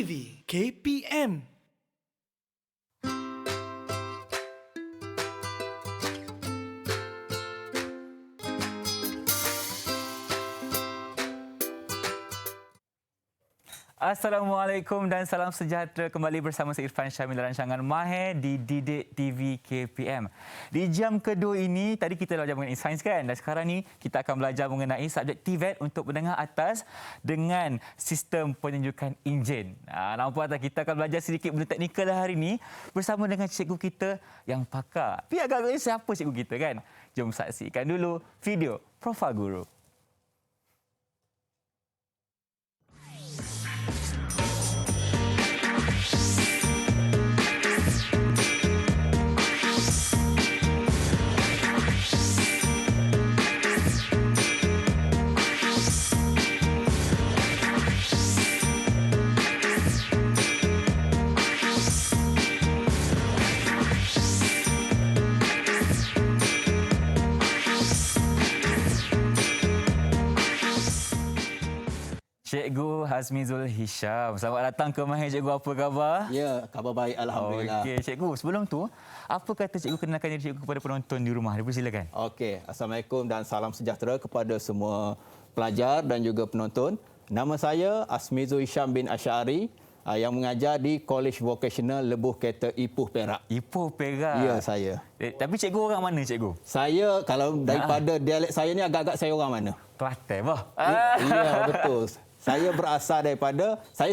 TV KPM. Assalamualaikum dan salam sejahtera, kembali bersama saya Irfan Syamil dalam rancangan Mahir di Didik TV KPM. Di jam kedua ini, tadi kita belajar mengenai sains kan? Dan sekarang ni kita akan belajar mengenai subjek TVET untuk menengah atas dengan sistem penunjukan enjin. Nampak tak, kita akan belajar sedikit benda teknikal hari ini bersama dengan cikgu kita yang pakar. Tapi agak-agaknya siapa cikgu kita kan? Jom saksikan dulu video profil guru. Cikgu Hazmizul Hisham. Selamat datang ke Mahir, cikgu. Apa khabar? Ya, khabar baik, alhamdulillah. Okey, cikgu. Sebelum tu, apa kata cikgu kenalkan diri cikgu kepada penonton di rumah? Silakan. Okey, assalamualaikum dan salam sejahtera kepada semua pelajar dan juga penonton. Nama saya Hazmizul Hisham bin Asy'ari yang mengajar di College Vocational Lebuh Kereta Ipoh Perak. Ipoh Perak. Ya, saya. Tapi cikgu orang mana, cikgu? Saya kalau daripada dialek saya ni agak-agak saya orang mana? Kelantan, bah. Ya, betul. Saya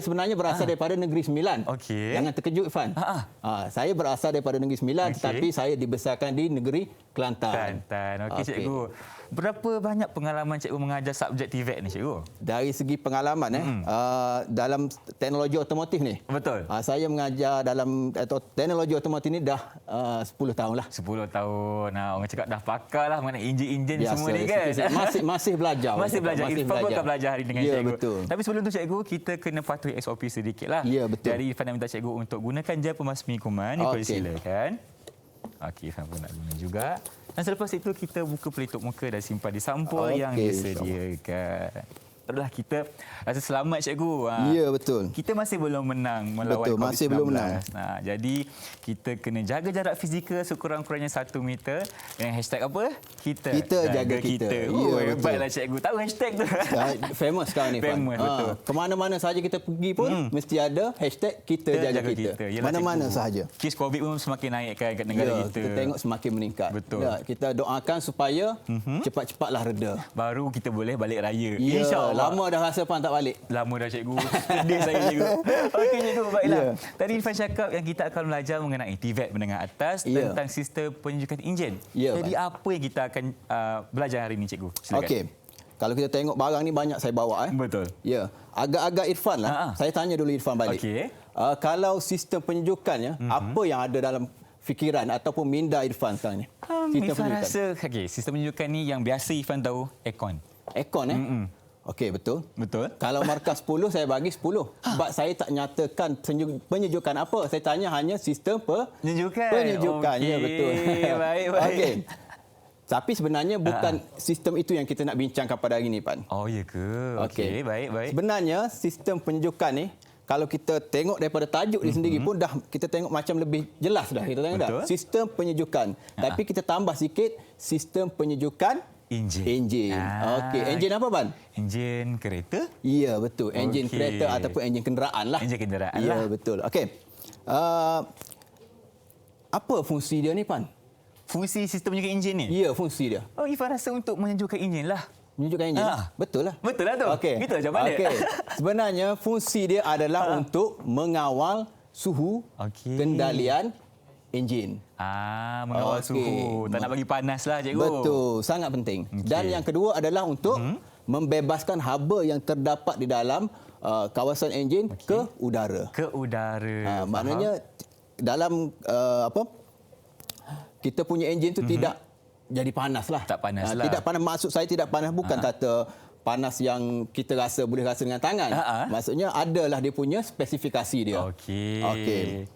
sebenarnya berasal daripada Negeri Sembilan. Okey. Jangan terkejut, Fan. Saya berasal daripada Negeri Sembilan, tetapi saya dibesarkan di negeri Kelantan. Okey, cikgu. Berapa banyak pengalaman cikgu mengajar subjek TVET ni, cikgu? Dari segi pengalaman, dalam teknologi otomotif ni. Betul. Saya mengajar dalam teknologi otomotif ni dah 10 tahun lah. 10 tahun. Orang cakap dah pakar lah mengenai enjin-enjin semua ni kan. Masih belajar. Masih belajar. Irfan pun akan belajar hari dengan ya, cikgu. Betul. Tapi sebelum tu cikgu, kita kena patuhi SOP sedikit lah. Ya, betul. Jadi Irfan nak minta cikgu untuk gunakan gel pemasmi kuman. Dipersilakan. Okey, Irfan pun nak guna juga. Dan selepas itu kita buka pelitup muka dan simpan di sampul yang disediakan. Itulah, kita rasa selamat, cikgu. Ya, betul. Kita masih belum menang melawan COVID-19. Masih belum menang. Jadi kita kena jaga jarak fizikal sekurang-kurangnya 1 meter dengan hashtag apa? Kita jaga kita. Ya, hebatlah cikgu. Tahu hashtag tu. Famous sekarang ni, Famous, betul. Kemana-mana sahaja kita pergi pun mesti ada hashtag kita jaga kita. Mana-mana sahaja. Kes COVID pun semakin naik kan kat negara kita. Kita tengok semakin meningkat. Betul. Kita doakan supaya cepat-cepatlah reda. Baru kita boleh balik raya. Ya, InsyaAllah. Lama dah rasa Pan tak balik. Lama dah, cikgu. Sedih saya, cikgu. Okey, cikgu. Baiklah. Tadi Irfan cakap yang kita akan belajar mengenai TVET menengah atas tentang sistem penunjukan enjin. Jadi apa yang kita akan belajar hari ini, cikgu? Silakan. Okey. Kalau kita tengok barang ni banyak saya bawa. Betul. Ya. Agak-agak Irfan lah. Saya tanya dulu Irfan balik. Okey. Kalau sistem penunjukannya, apa yang ada dalam fikiran ataupun minda Irfan sekarang ni? Irfan rasa, sistem penunjukan ni yang biasa Irfan tahu, aircon. Aircon, Okey, betul. Betul. Kalau markah 10, saya bagi 10. Sebab saya tak nyatakan penunjukan apa. Saya tanya hanya sistem penunjukan. Okey. Ya, betul. Baik. Okey. Tapi sebenarnya bukan sistem itu yang kita nak bincangkan pada hari ini, Pan. Oh, ya ke? Okey, baik. Sebenarnya sistem penunjukan ni, kalau kita tengok daripada tajuk ni sendiri pun dah kita tengok macam lebih jelas dah. Kita tengok dah. Sistem penunjukan. Tapi kita tambah sikit sistem penunjukan enjin. Okey, enjin apa, Ban? Enjin kereta? Ya, betul. Enjin kereta ataupun enjin kenderaan lah. Enjin kenderaan lah. Ya, betul. Okey. Apa fungsi dia ni, Pan? Fungsi sistem penunjukan enjin ni? Ya, fungsi dia. Oh, Irfan rasa untuk menunjukkan enjin lah. Menunjukkan enjin? Betul lah. Betul lah tu. Okey. Gitu jawapan dia. Sebenarnya fungsi dia adalah untuk mengawal suhu kendalian enjin. Mengawal suhu. Tak nak bagi panas lah, cikgu. Betul, sangat penting. Dan yang kedua adalah untuk membebaskan haba yang terdapat di dalam kawasan enjin ke udara. Ke udara. Maknanya dalam kita punya enjin tu tidak jadi panas lah. Tak panas lah. Tidak panas, maksud saya tidak panas bukan kata panas yang kita boleh rasa dengan tangan. Maksudnya adalah dia punya spesifikasi dia. Okey.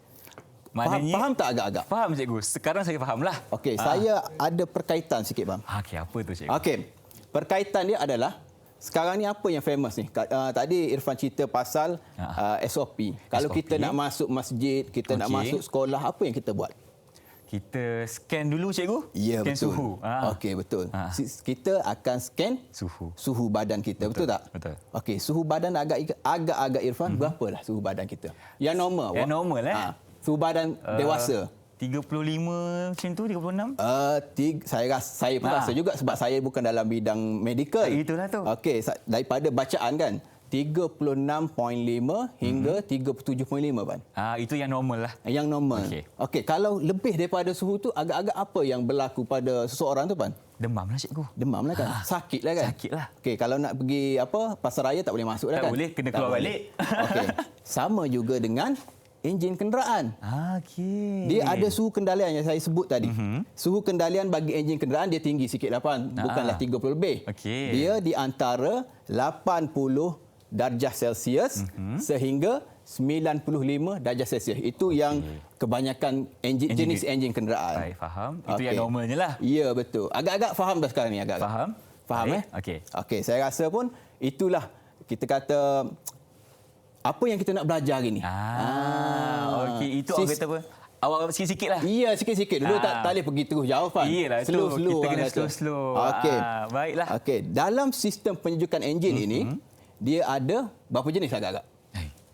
Faham tak agak-agak? Faham, cikgu. Sekarang saya fahamlah. Okey, saya ada perkaitan sikit, bang. Okey, apa tu, cikgu? Okey. Perkaitan dia adalah sekarang ni apa yang famous ni? Tadi Irfan cerita pasal SOP. Kalau SOP. kita nak masuk masjid, kita nak masuk sekolah, apa yang kita buat? Kita scan dulu cikgu. Ya, scan betul. suhu. Okey, betul. Kita akan scan suhu badan kita, betul tak? Betul. Okey, suhu badan agak-agak Irfan, berapalah suhu badan kita? Yang normal. Yang normal suhu badan dewasa. 35 macam tu, 36? Saya pun rasa juga sebab saya bukan dalam bidang medical. Itulah tu. Okey, daripada bacaan kan 36.5 hingga 37.5 Pan. Itu yang normal lah. Yang normal. Okey, kalau lebih daripada suhu tu agak-agak apa yang berlaku pada seseorang tu Pan? Demam lah cikgu. Demam lah kan? Sakit lah kan? Sakit lah. Okey, kalau nak pergi pasar raya tak boleh masuk dah kan? Tak boleh, kena keluar balik. Okey. Sama juga dengan enjin kenderaan. Okey. Dia ada suhu kendalian yang saya sebut tadi. Suhu kendalian bagi enjin kenderaan dia tinggi sikit lah Pan. Bukanlah 30 lebih. Okey. Dia di antara 80 darjah Celsius sehingga 95 darjah Celsius. Itu yang kebanyakan jenis enjin kenderaan. Baik, faham. Itu yang normalnya lah. Ya, betul. Agak-agak faham dah sekarang ni. Faham. Faham Okey. Okey, saya rasa pun itulah kita kata apa yang kita nak belajar hari ni. Okey, itu orang kata apa? Awak sikit-sikit lah. Ya, sikit-sikit. Dulu tak boleh pergi terus jauh Fan. Iyalah, slow. kita kena slow. Okey. Baiklah. Okey, dalam sistem penyejukan enjin ini, dia ada berapa jenis agak-agak?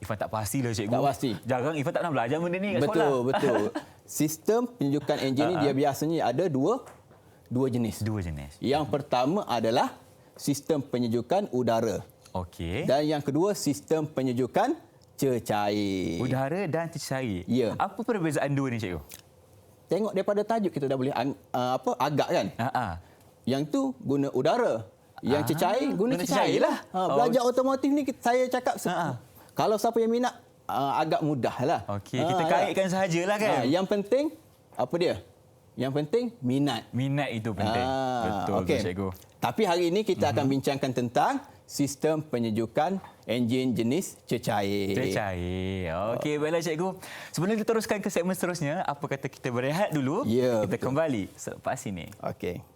Ifan tak pasti lah cikgu. Tak pasti. Jarang Ifan tak pernah belajar benda ni kat sekolah. Betul. Sistem penyejukan enjin ni dia biasanya ada dua jenis. Yang pertama adalah sistem penyejukan udara. Okey. Dan yang kedua sistem penyejukan cecair. Udara dan cecair. Ya. Apa perbezaan dua ni cikgu? Tengok daripada tajuk kita dah boleh agak kan? Yang tu guna udara. Yang cecair guna cecair lah. Belajar otomotif ni saya cakap kalau siapa yang minat agak mudah lah. Okey, kita kaitkan sahajalah kan. Yang penting apa dia? Yang penting minat. Minat itu penting. Betul okay. cikgu. Tapi hari ini kita akan bincangkan tentang sistem penyejukan enjin jenis cecair. Okey, baiklah cikgu. Sebelum kita teruskan ke segmen seterusnya, apa kata kita berehat dulu? Ya, kita kembali selepas ini. Okey.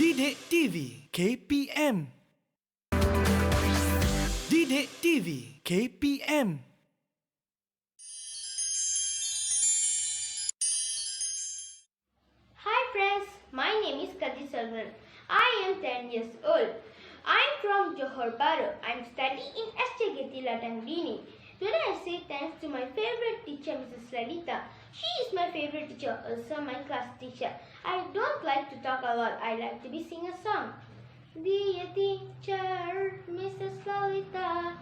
Didik TV KPM. Didik TV KPM. Hi friends, my name is Kadi Salman. I am 10 years old. I'm from Johor Bahru. I'm studying in SJGT Ladang Dini. Today I say thanks to my favorite teacher, Mrs. Lalita. She is my favorite teacher, also my class teacher. I don't like to talk a lot. I like to be sing a song. Dear teacher, Mrs. Lalita,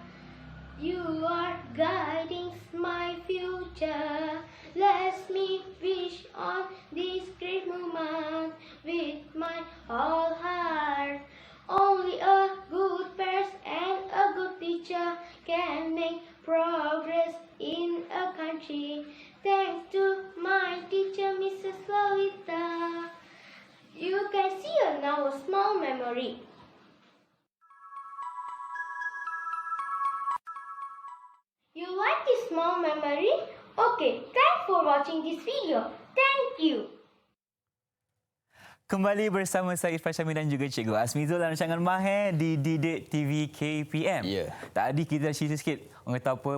you are guiding my future. Let me wish on this great moment with my whole heart. Only a good parent and a good teacher can make progress in a country. Thanks to my teacher, Mrs. Lalita. You can see now a small memory. You like this small memory? Okay, thanks for watching this video. Thank you. Kembali bersama saya Irfan Syamil dan juga Cikgu Azmizul dalam rancangan Mahir di Didik TV KPM. Ya. Tadi kita dah cerita sikit, orang kata apa,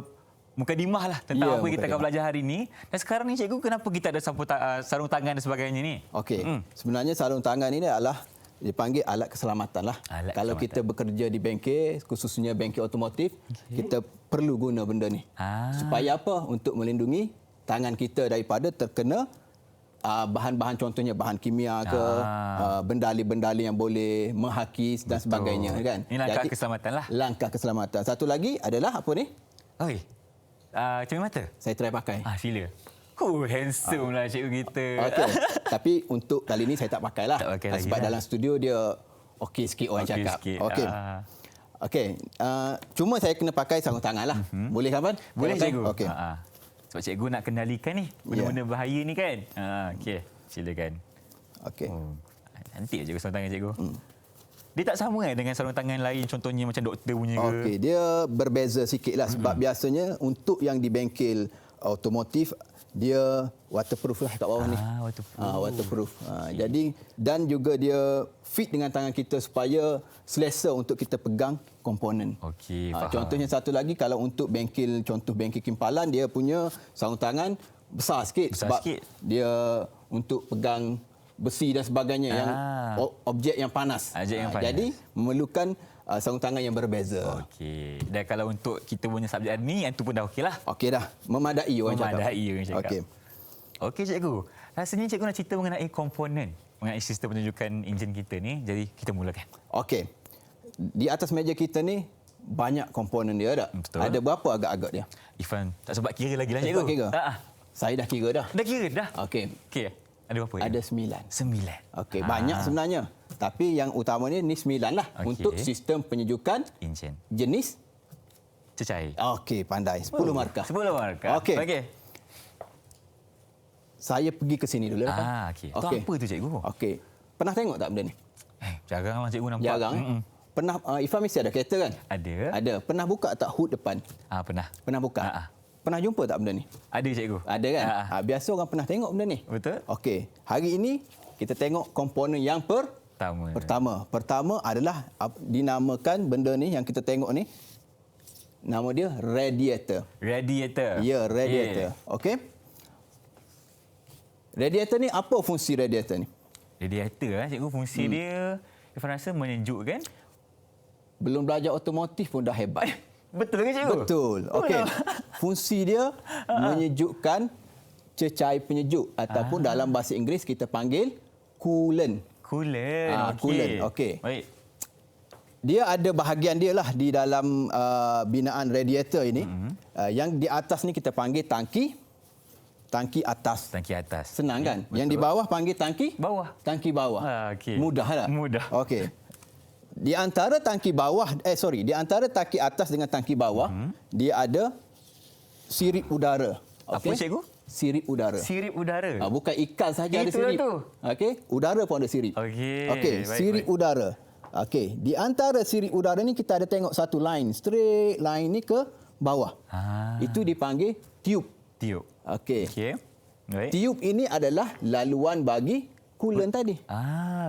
mukadimah lah tentang apa kita akan belajar hari ini. Dan sekarang ni Cikgu, kenapa kita ada sarung tangan dan sebagainya ni? Okey. Sebenarnya sarung tangan ini adalah dipanggil alat keselamatan lah. Kalau kita bekerja di bengkel, khususnya bengkel otomotif, kita perlu guna benda ni. Supaya apa? Untuk melindungi tangan kita daripada terkena bahan-bahan, contohnya bahan kimia ke, bendali-bendali yang boleh menghakis dan sebagainya kan. Ini langkah keselamatan lah. Langkah keselamatan. Satu lagi adalah apa ni? Oi. Cermin mata. Saya try pakai. Sila. Handsome lah cikgu kita. Okey. Tapi untuk kali ini saya tak pakai lah. Tak pakai lagi sebab lah. dalam studio dia okey sikit orang cakap. Sikit. Okey. Okey, cuma saya kena pakai sarung tangan lah. Boleh kan, Pan? Boleh, Pakai? cikgu. Okey. Sebab cikgu nak kendalikan ni benda-benda bahaya ni kan. Okey, silakan. Okey. Oh, cantik cikgu sarung tangan cikgu. Dia tak sama dengan sarung tangan lain, contohnya macam doktor punya ke? Okey, dia berbeza sikitlah sebab biasanya untuk yang di bengkel otomotif dia waterproof lah kat bawah ni. Waterproof. Waterproof. Jadi dan juga dia fit dengan tangan kita supaya selesa untuk kita pegang komponen. Okey, faham. Contohnya satu lagi, kalau untuk bengkel, contoh bengkel Kimpalan, dia punya sarung tangan besar sikit sebab dia untuk pegang besi dan sebagainya yang objek yang panas. Jadi memerlukan sarung tangan yang berbeza. Okey. Dan kalau untuk kita punya subjek ni, yang tu pun dah okeylah. Okey dah. Memadai orang cakap. Memadai orang cakap. Okey. Okey cikgu. Rasanya cikgu nak cerita mengenai komponen, mengenai sistem penunjukan enjin kita ni. Jadi kita mulakan. Okey. Di atas meja kita ni banyak komponen dia tak? Betul. Ada berapa agak-agak dia? Irfan tak sebab kira lagi lah cikgu. Kira? Saya dah kira dah. Dah kira dah? Okey. Okey. Ada berapa? Ada 9. 9. Okey, banyak sebenarnya. Tapi yang utamanya ni 9 lah untuk sistem penyejukan enjin jenis cecair. Okey, pandai. 10 markah. 10 markah. Okey. Okey. Saya pergi ke sini dulu lah. Okey. Tu apa tu cikgu? Okey. Pernah tengok tak benda ni? Jaranglah cikgu nampak. Jarang. Pernah Ifan mesti ada kereta kan? Ada. Ada. Pernah buka tak hood depan? Pernah. Pernah buka? Pernah jumpa tak benda ni? Ada cikgu. Ada kan? Biasa orang pernah tengok benda ni. Betul. Okey. Hari ini kita tengok komponen yang pertama adalah dinamakan benda ni yang kita tengok ni. Nama dia radiator. Radiator. Ya, radiator. Okey. Radiator ni apa fungsi radiator ni? Radiator cikgu, fungsi dia Irfan rasa menyejuk kan? Belum belajar otomotif pun dah hebat. Betul ke cikgu? Betul. Okey. Fungsi dia menyejukkan cecair penyejuk ataupun dalam bahasa Inggeris kita panggil coolant. Coolant. Coolant. Okey. Baik. Dia ada bahagian dia lah di dalam binaan radiator ini. Yang di atas ni kita panggil tangki atas. Tangki atas. Senang kan? Betul. Yang di bawah panggil tangki bawah. Tangki bawah. Okey. Mudah tak? Mudah. Okey. Di antara tangki atas dengan tangki bawah, dia ada sirip udara. Apa cikgu? Sirip udara. Sirip udara. Bukan ikan saja ada Itulah sirip. tu. Okey, udara pun ada sirip. Okey. Sirip udara. Okey, di antara sirip udara ni kita ada tengok satu line, straight line ni ke bawah. Itu dipanggil tiub. Tiub. Okey. Baik. Tiub ini adalah laluan bagi coolant tadi.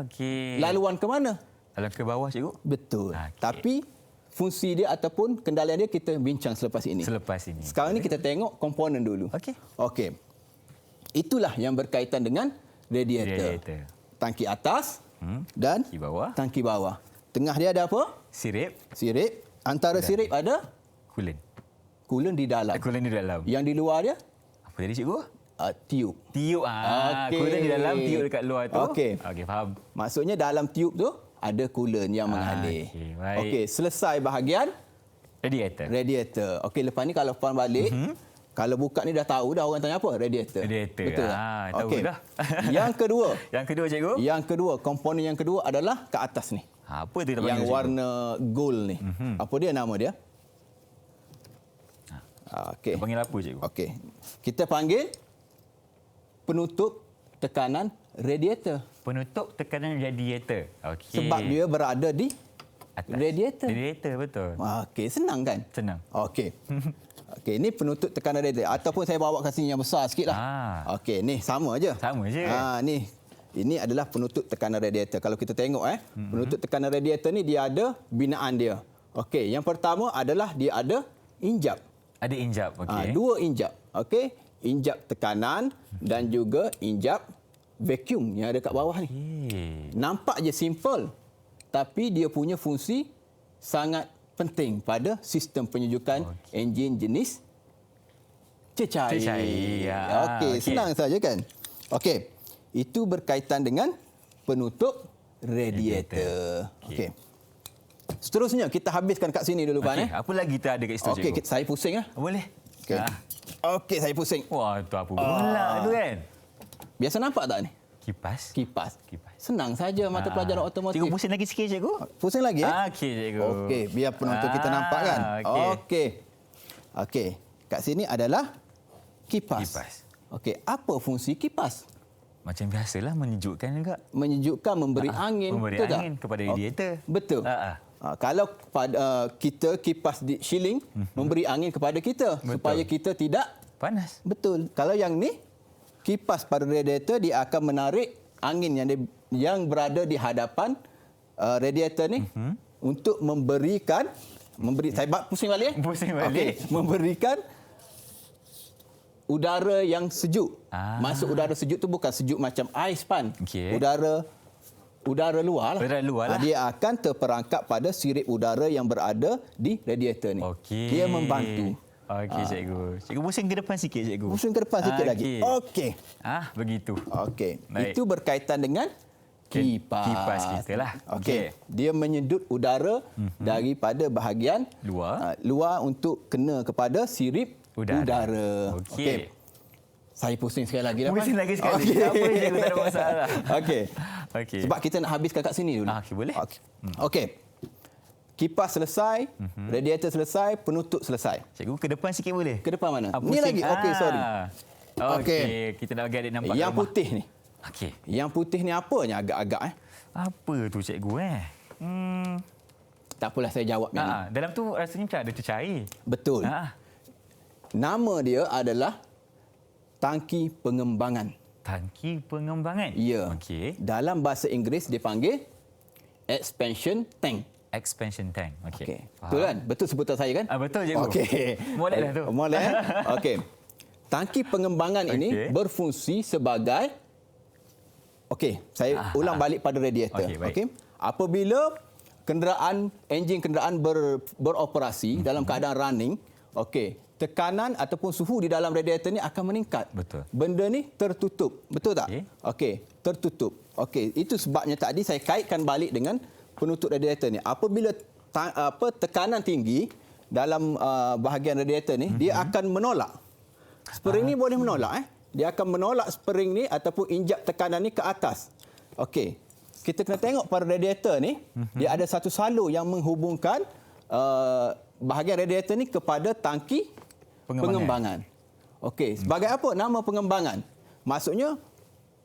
Okey. Laluan ke mana? Laluan ke bawah cikgu? Betul. Okey. Tapi fungsi dia ataupun kendalian dia kita bincang selepas ini. Sekarang ni kita tengok komponen dulu. Okey. Itulah yang berkaitan dengan radiator. Tangki atas dan tangki bawah. Tengah dia ada apa? Sirip. Antara sirip ada coolant. Coolant di dalam. Yang di luar dia? Apa tadi cikgu? Tiub. Tiub. Coolant di dalam, tiub dekat luar tu. Okey, faham. Maksudnya dalam tiub tu ada coolant yang mengalir. Okey, selesai bahagian radiator. Okey, lepas ni kalau puan balik, kalau buka ni dah tahu dah orang tanya apa? Radiator. Betul tak? Tahu dah. Yang kedua. Cikgu? Yang kedua, komponen yang kedua adalah ke atas ni. Apa tu yang warna gold ni. Apa dia nama dia? Okey. Panggil apa cikgu? Okey. Kita panggil penutup tekanan radiator. Penutup tekanan radiator. Okey. Sebab dia berada di atas. Radiator, betul. Okey, senang kan? Senang. Okey. Okey, ini penutup tekanan radiator. Ataupun saya bawa kat sini yang besar sikitlah. Okey, ni sama aja. Sama je. Ni. Ini adalah penutup tekanan radiator. Kalau kita tengok penutup tekanan radiator ni dia ada binaan dia. Okey, yang pertama adalah dia ada injap. Ada injap, okey. 2 injap. Okey, injap tekanan dan juga injap vacuum yang ada kat bawah ni. Nampak je simple, tapi dia punya fungsi sangat penting pada sistem penyejukan enjin jenis cecair. Okey, senang saja kan? Okey, itu berkaitan dengan penutup radiator. Okey. Seterusnya kita habiskan kat sini dulu Pan. Apa lagi kita ada kat situ cikgu? Okey, saya pusing Boleh. Okey, saya pusing. Wah, tu apa bola tu kan? Biasa nampak tak ni? Kipas. Kipas. Kipas. Senang saja mata pelajaran otomotif. Cikgu pusing lagi sikit, cikgu. Pusing lagi? Okey, cikgu. Okey, biar penonton kita nampak kan. Okey. Okey. Kat sini adalah kipas. Kipas. Okey, apa fungsi kipas? Macam biasalah, menyejukkan juga. Menyejukkan, memberi angin. Memberi betul tak? angin kepada radiator. Betul. Kalau kita kipas di shilling, memberi angin kepada kita. Betul. Supaya kita tidak Panas. betul. Kalau yang ni, kipas pada radiator, dia akan menarik angin yang berada di hadapan radiator ni untuk saya pusing balik. Pusing balik. Okey, memberikan udara yang sejuk. Maksud udara sejuk tu bukan sejuk macam ais pan. Okey. Udara luar lah. Udara luar lah. Dia akan terperangkap pada sirip udara yang berada di radiator ni. Okey. Dia membantu. Okey, cikgu. Cikgu pusing ke depan sikit, cikgu. Pusing ke depan sikit lagi. Okey. Begitu. Okey. Baik. Itu berkaitan dengan kipas. Kipas kita lah. Okey. Dia menyedut udara daripada bahagian luar untuk kena kepada sirip udara. Okey. Saya pusing sekali lagi dah. Pusing lagi sekali. Tak apa, cikgu, tak ada masalah. Okey. Okey. Sebab kita nak habiskan kat sini dulu. Okey, boleh. Okey. Kipas selesai, radiator selesai, penutup selesai. Cikgu, ke depan sikit boleh? Ke depan mana? Ni Pusing. lagi. Okey, sorry. Okey. Kita nak bagi adik nampak Yang kat rumah. putih ni. Okey. Yang putih ni apanya agak-agak Apa tu, cikgu? Tak apalah saya jawab yang ni. Dalam tu rasanya macam ada tercair. Betul. Nama dia adalah tangki pengembangan. Tangki pengembangan? Ya. Okey. Dalam bahasa Inggeris dipanggil expansion tank. Expansion tank. Okey. Okey. Betul kan? Betul sebutan saya kan? Betul, cikgu. Okey. Molek dah tu. Molek. Okey. Tangki pengembangan ini berfungsi sebagai saya ulang balik pada radiator. Okey, baik. Okey. Apabila enjin kenderaan beroperasi dalam keadaan running, tekanan ataupun suhu di dalam radiator ni akan meningkat. Betul. Benda ni tertutup. Betul tak? Okey, tertutup. Okey, itu sebabnya tadi saya kaitkan balik dengan penutup radiator ni. Apabila tekanan tinggi dalam bahagian radiator ni, dia akan menolak. Spring ni boleh menolak. Dia akan menolak spring ni ataupun injak tekanan ni ke atas. Okey. Kita kena tengok pada radiator ni, dia ada satu salur yang menghubungkan bahagian radiator ni kepada tangki pengembangan. Okey, sebagai apa nama pengembangan? Maksudnya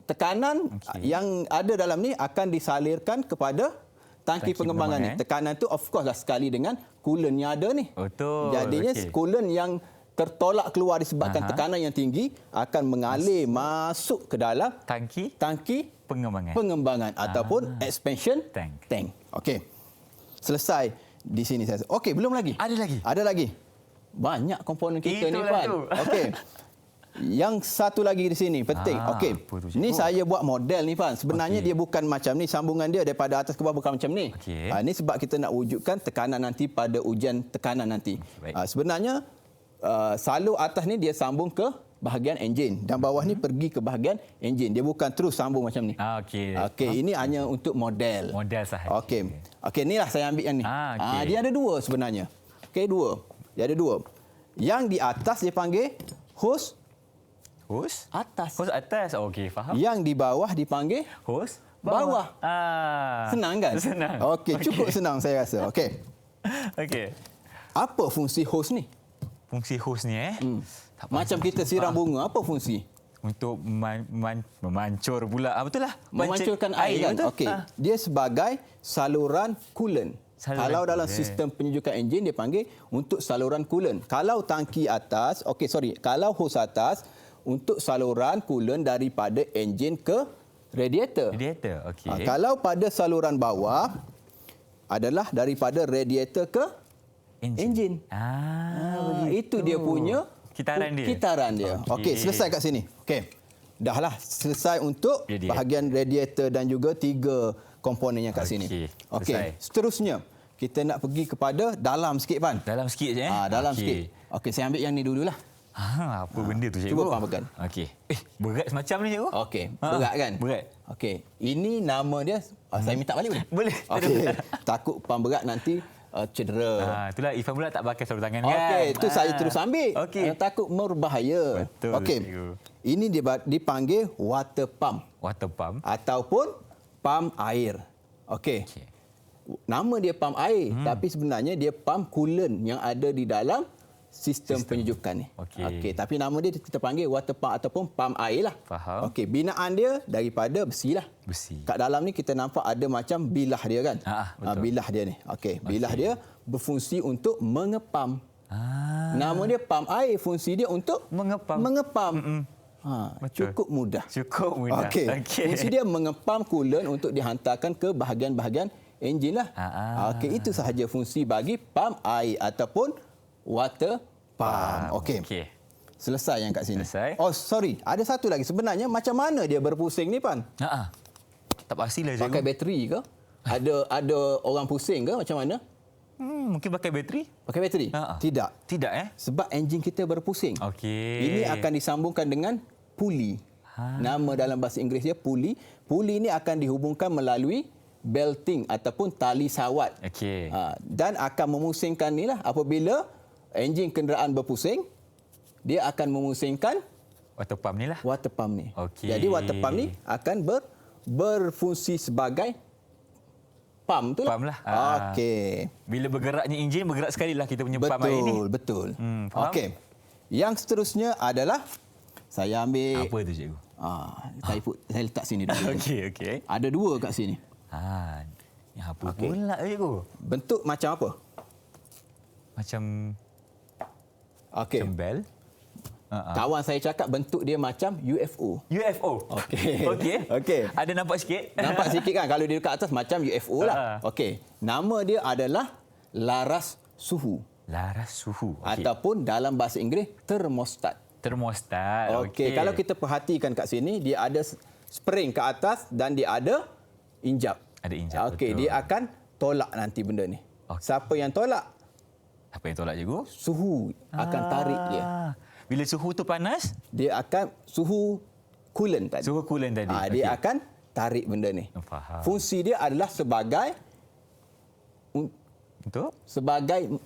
tekanan yang ada dalam ni akan disalirkan kepada tangki pengembangan ni. Tekanan tu of course lah sekali dengan coolant yang ada ni. Betul. Jadinya coolant yang tertolak keluar disebabkan tekanan yang tinggi akan mengalir masuk ke dalam tangki pengembangan ataupun expansion tank. Okey. Selesai di sini saya. Okey, belum lagi. Ada lagi. Banyak komponen kita ni, Pan. Okey. Yang satu lagi di sini penting. Okey. Ni saya buat model ni, Pan. Sebenarnya dia bukan macam ni, sambungan dia daripada atas ke bawah bukan macam ni. Ni sebab kita nak wujudkan tekanan nanti pada ujian tekanan nanti. Sebenarnya salur atas ni dia sambung ke bahagian enjin dan bawah ni pergi ke bahagian enjin. Dia bukan terus sambung macam ni. Okey, ini hanya untuk model. Model sahaja. Okey, inilah saya ambil yang ni. Dia ada dua sebenarnya. Okey, dua. Dia ada dua. Yang di atas dia panggil hose atas. Hose atas. Okey, faham. Yang di bawah dipanggil hose bawah. Senang kan? Senang. Okey, cukup senang saya rasa. Okey. Okey. Apa fungsi hose ni? Fungsi hose ni macam kita siram bunga, apa fungsi? Untuk memancur pula. Betul lah. Memancurkan air kan? Okey. Dia sebagai saluran coolant. Kalau dalam sistem penyejukan enjin dia panggil untuk saluran coolant. Kalau tangki atas, kalau hose atas untuk saluran coolant daripada enjin ke radiator. Okey. Kalau pada saluran bawah adalah daripada radiator ke enjin. Itu dia punya kitaran dia. Okey, selesai kat sini. Okey. Dahlah selesai untuk bahagian radiator dan juga 3 komponen yang kat sini. Okey, seterusnya kita nak pergi kepada dalam sikit, Pan. Dalam sikit je dalam sikit. Okey, saya ambil yang ni dululah. Apa benda tu, cikgu? Cuba Pan pegang. Okey. Berat semacam ni, cikgu. Okey, berat kan? Berat. Okey, ini nama dia. Saya minta balik boleh? Boleh. Okey. Takut Pan berat nanti cedera. Itulah Irfan pula tak pakai sarung tangan kan. Okey, itu saya terus ambil. Okey. Takut berbahaya. Betul, Okey. cikgu. Ini dipanggil water pump Water pump. ataupun pump air. Okey. Okey. Nama dia pump air, tapi sebenarnya dia pump coolant yang ada di dalam sistem penyejukan ni. Okey. Tapi nama dia kita panggil water pump ataupun pump air lah. Faham. Okey, binaan dia daripada besi lah. Besi. Kat dalam ni kita nampak ada macam bilah dia kan? Betul. Bilah dia ni. Okey, bilah dia berfungsi untuk mengepam. Nama dia pump air, fungsi dia untuk Mengepam. Mengepam. Betul. Cukup mudah. Cukup mudah. Okey. Okey. Fungsi dia mengepam coolant untuk dihantarkan ke bahagian-bahagian enjin lah. Okey, itu sahaja fungsi bagi pump air ataupun water pump. Okey. Okey. Selesai yang kat sini. Selesai. Oh, sorry. Ada satu lagi. Sebenarnya macam mana dia berpusing ni, Pan? Tak pastilah Pakai cikgu. bateri ke? Ada orang pusing ke macam mana? Mungkin pakai bateri? Pakai bateri? Tidak. Tidak Sebab enjin kita berpusing. Okey. Ini akan disambungkan dengan puli. Nama dalam bahasa Inggeris dia puli. Puli ini akan dihubungkan melalui belting ataupun tali sawat. Okey. Dan akan memusingkan ni lah apabila enjin kenderaan berpusing, dia akan memusingkan Water pump ni lah. water pump ni. Okey. Jadi water pump ni akan berfungsi sebagai pump tu lah. Pump lah. Okey. Bila bergeraknya enjin, bergerak sekali lah kita punya pump air ni. Betul. Faham? Okey. Yang seterusnya adalah saya ambil Apa tu cikgu? saya letak sini dulu. Okey. Ada dua kat sini. Yang apa pula cikgu? Bentuk macam apa? Macam Okey. bel. Kawan saya cakap bentuk dia macam UFO. UFO. Okey. Okey. Ada nampak sikit? Nampak sikit kan kalau dia dekat atas macam UFO lah. Okey. Nama dia adalah laras suhu Laras suhu. ataupun dalam bahasa Inggeris termostat. Termostat. Okey, kalau kita perhatikan kat sini dia ada spring ke atas dan dia ada injap. Ada injap, Okey, betul. dia akan tolak nanti benda ni. Siapa yang tolak? Apa yang tolak cikgu? Suhu akan tarik dia. Bila suhu tu panas, Dia akan suhu coolant tadi. suhu coolant tadi. Dia akan tarik benda ni. Faham. Fungsi dia adalah sebagai Untuk?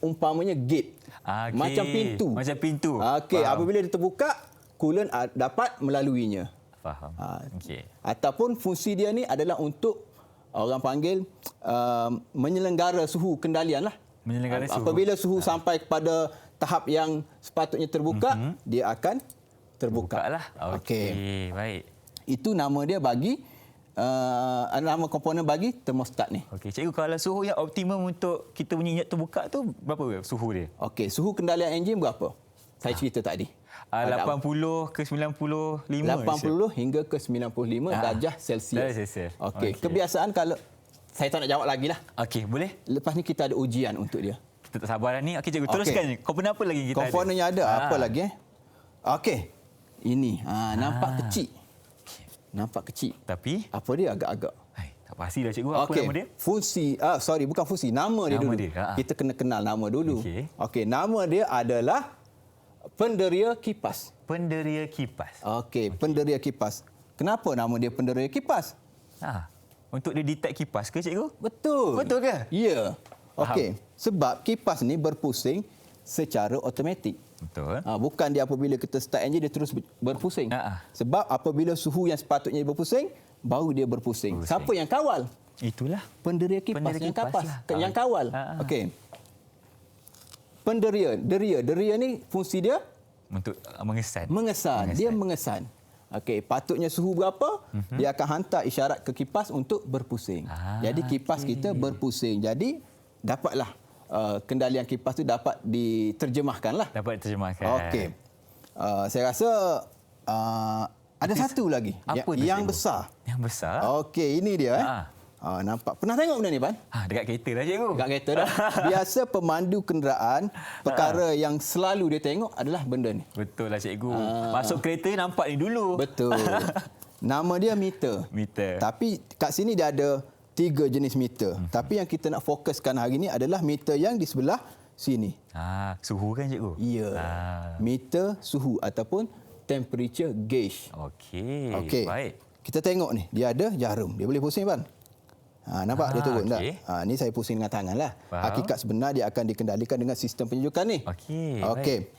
umpamanya gate. Okey. Macam pintu. Macam pintu. Okey, Faham. apabila dia terbuka, coolant dapat melaluinya. Faham. Okey. Ataupun fungsi dia ni adalah untuk orang panggil menyelenggara suhu kendalian lah. Menyelenggara suhu. Apabila suhu sampai kepada tahap yang sepatutnya terbuka, dia akan terbuka. Buka lah. Okey. Baik. Itu nama dia bagi nama komponen bagi termostat ni. Okey, cikgu, kalau suhu yang optimum untuk kita punya injek terbuka tu berapa suhu dia? Okey, suhu kendalian enjin berapa? Saya cerita tadi. 80 ke 95? 80 hingga ke 95 darjah Celsius. Darjah Celsius. Okey, kebiasaan kalau saya tak nak jawab lagi lah. Okey, boleh? Lepas ni kita ada ujian untuk dia. Kita tak sabar dah ni. Okey, cikgu, teruskan. Komponen apa lagi kita Komponen yang ada apa lagi? Okey. Ini nampak kecil. Nampak kecil. Tapi Apa dia agak-agak? tak pasti dah cikgu. Apa Okey. nama dia? Fungsi bukan fungsi, nama dia Nama dulu. dia, Kita kena kenal nama dulu. Okey. Okey, nama dia adalah penderia kipas. Penderia kipas. Okey, penderia kipas. Kenapa nama dia penderia kipas? Untuk dia detect kipas ke cikgu? Betul. Betul ke? Ya. Faham. Okey, sebab kipas ni berpusing secara automatik. Betul. Bukan dia apabila kita start enjin dia terus berpusing. Sebab apabila suhu yang sepatutnya berpusing, baru dia berpusing. Siapa yang kawal? Itulah. Penderia kipas Penderia yang kipas kapas, lah. yang kawal. Okey. Deria ni fungsi dia Untuk mengesan. mengesan. Dia mengesan. Okey, patutnya suhu berapa? Dia akan hantar isyarat ke kipas untuk berpusing. Jadi kipas kita berpusing. Jadi dapatlah kendalian kipas tu dapat diterjemahkanlah. Dapat diterjemahkan. Okey. Saya rasa ada satu lagi Apa tu, yang cikgu? besar. Yang besar? Okey, ini dia nampak. Pernah tengok benda ni, Pan? Dekat kereta dah cikgu. Dekat kereta dah. Biasa pemandu kenderaan, perkara yang selalu dia tengok adalah benda ni. Betul lah cikgu. Masuk kereta nampak ni dulu. Betul. Nama dia meter. Meter. Tapi kat sini dia ada 3 jenis meter. Tapi yang kita nak fokuskan hari ini adalah meter yang di sebelah sini. Suhu kan cikgu? Ya. Meter suhu ataupun temperature gauge. Okey. Okey. Baik. Kita tengok ni, dia ada jarum. Dia boleh pusing, Pan? Nampak dia turun tak? okey. Ni saya pusing dengan tangan lah. Faham. Hakikat sebenar dia akan dikendalikan dengan sistem penyejukan ni. Okey.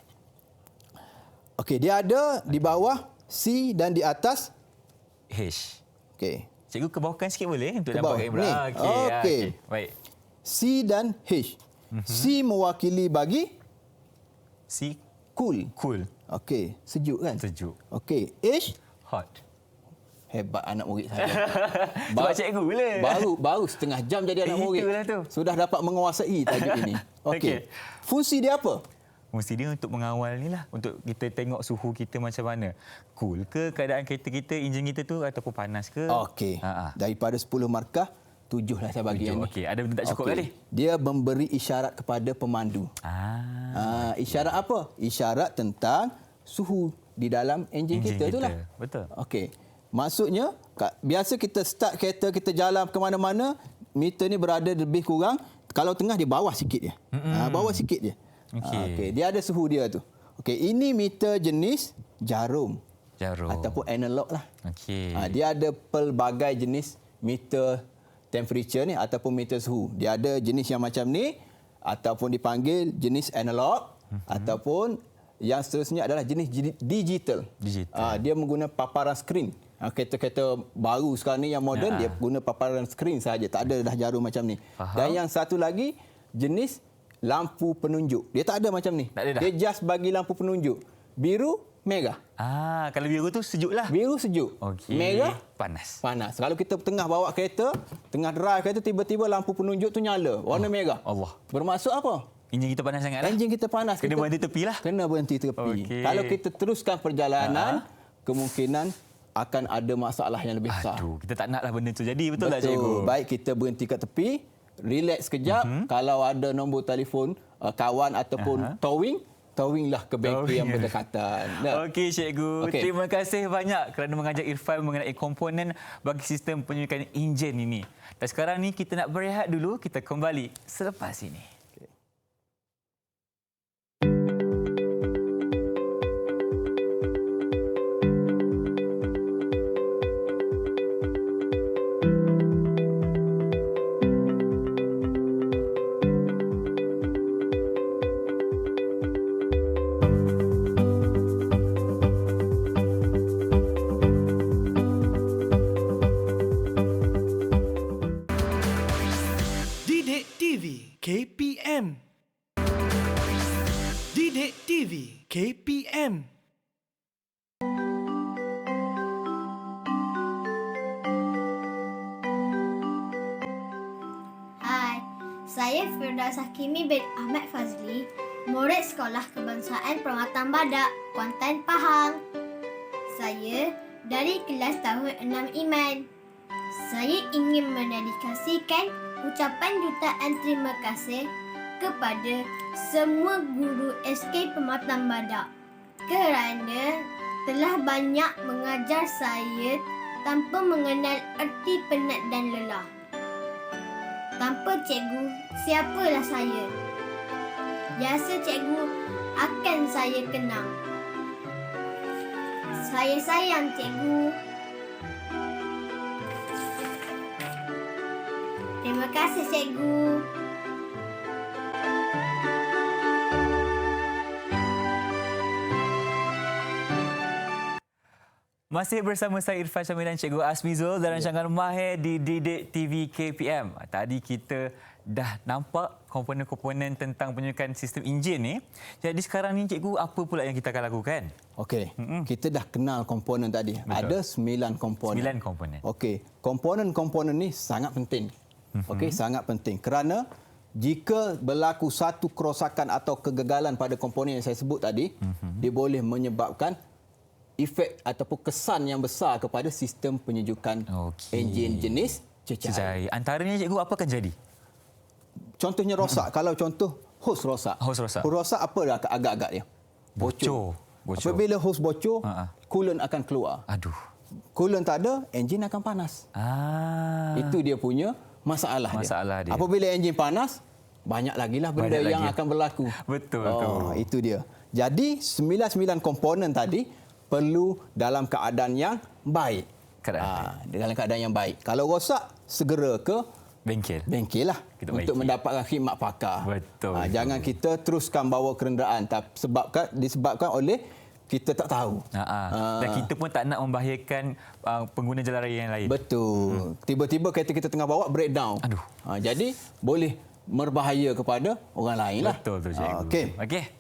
Okey, dia ada di bawah C dan di atas. H. Okey. Cikgu kebawakan sikit boleh untuk Ke nampak bawah. kamera? Ni. Okey. Okey. Baik. C dan H. C mewakili bagi C. cool. Cool. Okey, sejuk kan? Sejuk. Okey, H Hot. hebat anak murid saya. Sebab cikgu lah. Baru setengah jam jadi anak murid. Itulah tu. Sudah dapat menguasai tajuk ini. Okey. Okey. Fungsi dia apa? Mesti dia untuk mengawal ni lah. Untuk kita tengok suhu kita macam mana. Cool ke keadaan kereta kita, enjin kita tu ataupun panas ke? Okey. Daripada 10 markah, 7 lah saya bagi yang ni. Okey, ada benda tak cukup Okey. kali? Dia memberi isyarat kepada pemandu. Isyarat apa? Isyarat tentang suhu di dalam enjin kita tu lah. Betul. Okey. Maksudnya, biasa kita start kereta, kita jalan ke mana-mana, meter ni berada lebih kurang, kalau tengah dia bawah sikit je. Bawah sikit je. Okey. Dia ada suhu dia tu. Okey, ini meter jenis jarum. Ataupun analog lah. Okey. Dia ada pelbagai jenis meter temperature ni ataupun meter suhu. Dia ada jenis yang macam ni ataupun dipanggil jenis analog ataupun yang seterusnya adalah jenis digital. Dia menggunakan paparan skrin. Kereta-kereta baru sekarang ni yang moden dia guna paparan skrin saja, tak ada dah jarum macam ni. Faham. Dan yang satu lagi jenis lampu penunjuk. Dia tak ada macam ni. Dia just bagi lampu penunjuk. Biru, merah. Kalau biru tu sejuk lah. Biru sejuk. Okey. Merah panas. Kalau kita tengah bawa kereta, tengah drive kereta, tiba-tiba lampu penunjuk tu nyala, warna merah. Allah. Bermaksud apa? Enjin kita panas sangat lah. Enjin kita panas. Kena berhenti tepi lah. Kena berhenti tepi. Okey. Kalau kita teruskan perjalanan, kemungkinan akan ada masalah yang lebih besar. Kita tak naklah benda tu jadi. Betul tak, cikgu? Baik kita berhenti kat tepi, relax sekejap. Kalau ada nombor telefon kawan ataupun towinglah ke bengkel yang berdekatan. Okey, cikgu. Okey. Terima kasih banyak kerana mengajar Irfan mengenai komponen bagi sistem penyejukan enjin ini. Dan sekarang ni kita nak berehat dulu. Kita kembali selepas ini. Didik TV KPM. Didik TV KPM. Hai, saya Firdaus Hakimi bin Ahmad Fazli, murid Sekolah Kebangsaan Perkhidmatan Badak, Kuantan, Pahang. Saya dari kelas tahun 6 Iman. Saya ingin mendedikasikan ucapan jutaan terima kasih kepada semua guru SK Perkhidmatan Badak kerana telah banyak mengajar saya tanpa mengenal erti penat dan lelah. Tanpa cikgu, siapalah saya? Biasa cikgu akan saya kenang. Saya sayang cikgu. Terima kasih cikgu. Masih bersama saya Irfan Syamil dan Cikgu Asmizul dalam rancangan Mahir di Didik TV KPM. Tadi kita dah nampak komponen-komponen tentang penyejukan sistem enjin ni. Jadi sekarang ni cikgu, apa pula yang kita akan lakukan? Okey, kita dah kenal komponen tadi. Ada 9 komponen. 9 komponen. Okey, komponen-komponen ni sangat penting. Okey, sangat penting kerana jika berlaku satu kerosakan atau kegagalan pada komponen yang saya sebut tadi, dia boleh menyebabkan efek ataupun kesan yang besar kepada sistem penyejukan enjin jenis cecair. Antaranya cikgu, apa akan jadi? Contohnya rosak. Kalau contoh hos rosak. Hos rosak. Hos rosak apa dah agak-agak dia? Bocor. Apabila hos bocor, coolant akan keluar. Aduh. Coolant tak ada, enjin akan panas. Itu dia punya masalah dia. Apabila enjin panas, banyak lagilah benda yang akan berlaku. Betul. Itu dia. Jadi 9 komponen tadi perlu dalam keadaan yang baik. dalam keadaan yang baik. Kalau rosak, segera ke bengkel lah untuk mendapatkan khidmat pakar. Betul. Jangan kita teruskan bawa kenderaan disebabkan oleh kita tak tahu. Dan kita pun tak nak membahayakan pengguna jalan raya yang lain. Betul. Tiba-tiba kereta kita tengah bawa breakdown. Aduh. Jadi boleh berbahaya kepada orang lain lah. Betul tu cikgu. Okey.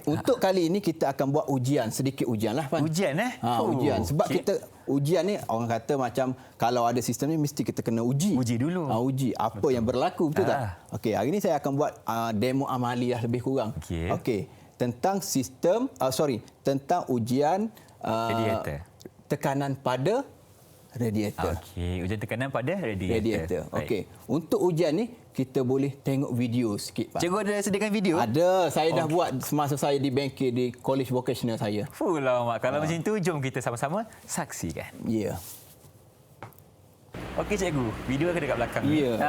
Untuk kali ini kita akan buat sedikit ujian lah, Pan. Ujian ujian. Sebab kita ujian ni orang kata macam kalau ada sistem ni mesti kita kena uji. Uji dulu. Uji apa yang berlaku, betul tak? Okey, hari ini saya akan buat demo amali lah lebih kurang. Okey. Tentang sistem tentang ujian tekanan pada radiator. Okey, ujian tekanan pada radiator. Okey. Untuk ujian ni kita boleh tengok video sikit, Pak. Cikgu ada sediakan video? Ada. Saya dah buat semasa saya di bengkel di college vocational saya. Lama. Kalau macam tu, jom kita sama-sama saksikan. Ya. Okey cikgu, video ada dekat belakang ni. Ya.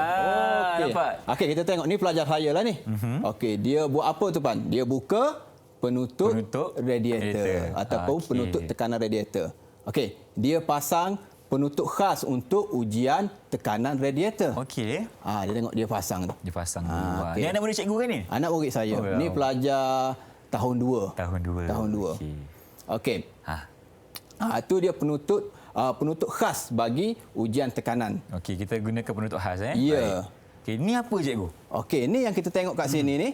Nampak? Okey, kita tengok ni pelajar saya lah ni. Okey, dia buat apa tu, Pan? Dia buka penutup radiator ataupun penutup tekanan radiator. Okey, dia pasang penutup khas untuk ujian tekanan radiator. Okey. Dia tengok dia pasang tu. Dia pasang dulu. Okay. Ni anak murid cikgu kan ni? Anak murid saya. Ni pelajar tahun 2. Tahun 2. Okey. Itu dia penutup khas bagi ujian tekanan. Okey, kita gunakan penutup khas Ya. Okey, ni apa cikgu? Okey, ni yang kita tengok kat sini ni,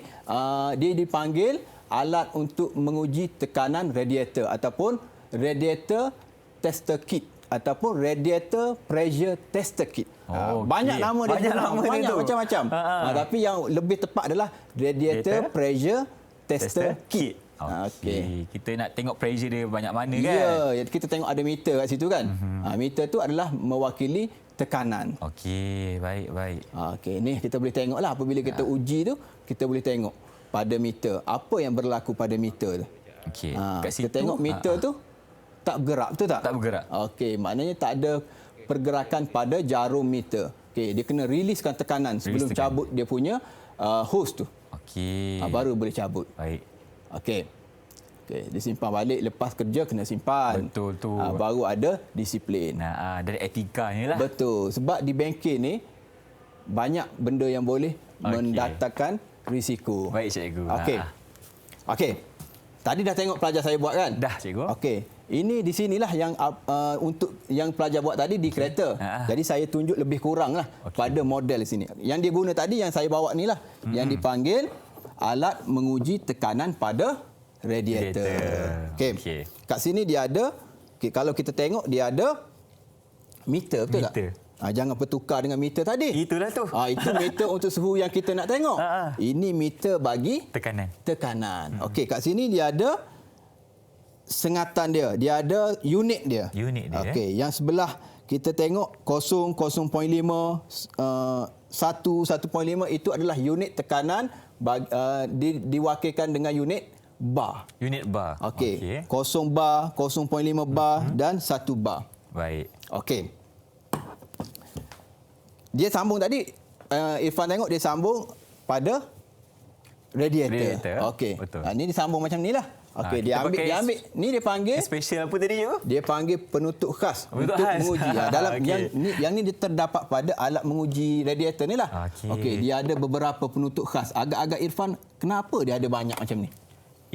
dia dipanggil alat untuk menguji tekanan radiator ataupun radiator tester kit ataupun radiator pressure tester kit. Banyak nama dia. Banyak macam-macam. Tapi yang lebih tepat adalah radiator pressure tester kit. Okey. Kita nak tengok pressure dia banyak mana kan? Ya, kita tengok ada meter kat situ kan. Meter tu adalah mewakili tekanan. Okey, baik. Okey, ni kita boleh tengoklah apabila kita uji tu, kita boleh tengok pada meter apa yang berlaku pada meter tu. Okey. Kita tengok meter tu tak bergerak, betul tak? Tak bergerak. Okey, maknanya tak ada pergerakan pada jarum meter. Okey, dia kena riliskan tekanan sebelum cabut dia punya hose tu. Okey. Baru boleh cabut. Baik. Okey, dia simpan balik, lepas kerja kena simpan. Betul tu. Baru ada disiplin. Dari etikanya lah. Betul. Sebab di bengkel ni banyak benda yang boleh mendatangkan risiko. Baik cikgu. Okey. Tadi dah tengok pelajar saya buat kan? Dah cikgu. Okey. Ini di sinilah yang untuk yang pelajar buat tadi di kereta. Jadi saya tunjuk lebih kurang lah pada model sini. Yang dia guna tadi yang saya bawa ni lah. Yang dipanggil alat menguji tekanan pada radiator. Okey. Kat sini dia ada, kalau kita tengok dia ada meter, betul tak? Jangan bertukar dengan meter tadi. Itulah tu. Itu meter untuk suhu yang kita nak tengok. Ini meter bagi tekanan. Okey, kat sini dia ada sengatan dia. Dia ada unit dia. Okey, yang sebelah kita tengok 0, 0.5, 1, 1.5 itu adalah unit tekanan diwakilkan dengan unit bar. Okey. 0 bar, 0.5 bar dan 1 bar. Baik. Okey. Dia sambung tadi, Irfan tengok dia sambung pada radiator. Okey. Ini disambung macam ni lah. Okey, dia ambil. Ni dia panggil special apa tadi cikgu? Dia panggil penutup khas untuk menguji. Dalam yang ni dia terdapat pada alat menguji radiator ni lah. Okey, dia ada beberapa penutup khas. Agak-agak Irfan, kenapa dia ada banyak macam ni?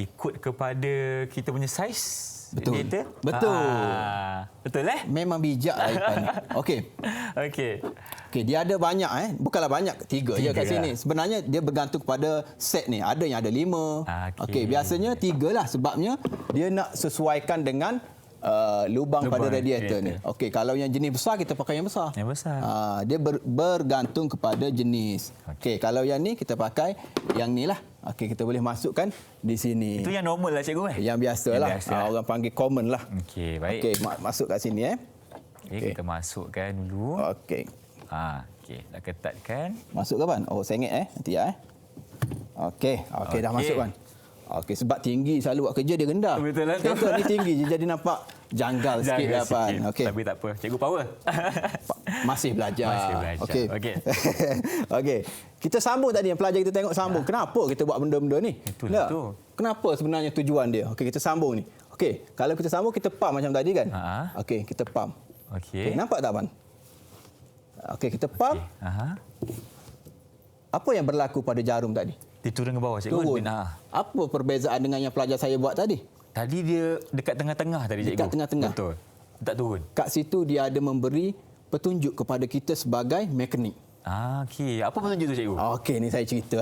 Ikut kepada kita punya saiz. Betul. Betul Memang bijak lah Irfan. Okey, dia ada banyak bukanlah banyak, 3 je kat sini. Sebenarnya dia bergantung kepada set ni. Ada yang ada 5. Okey, biasanya 3 lah sebabnya dia nak sesuaikan dengan lubang pada radiator ni. Okey, kalau yang jenis besar kita pakai yang besar. Dia bergantung kepada jenis. Okey, kalau yang ni kita pakai yang ni lah. Okey, kita boleh masukkan di sini. Itu yang normal lah cikgu Yang biasalah. Orang panggil common lah. Okey, baik. Okey, masuk kat sini kita masukkan dulu. Okey. Okey, dah ketatkan. Masuk ke Pan? Sengit nanti ya. Okey, dah masuk Pan. Okey, sebab tinggi selalu buat kerja dia rendah. Betul lah tu. Kereta ni tinggi jadi nampak janggal sikit lah Pan. Okey. Tapi tak apa, cikgu power. Masih belajar. Okey. Okey. Kita sambung tadi yang pelajar kita tengok sambung. Kenapa kita buat benda-benda ni? Itulah tu. Kenapa sebenarnya tujuan dia? Okey, kita sambung ni. Okey, kalau kita sambung kita pump macam tadi kan? Okey, kita pump. Okey. Nampak tak, Wan? Okey, kita pump. Apa yang berlaku pada jarum tadi? Dia turun ke bawah, cikgu. Turun. Apa perbezaan dengan yang pelajar saya buat tadi? Tadi dia dekat tengah-tengah tadi, cikgu. Dekat tengah-tengah. Betul. Tak turun. Kat situ dia ada memberi petunjuk kepada kita sebagai mekanik. Okey. Apa petunjuk tu, cikgu? Okey, ni saya cerita.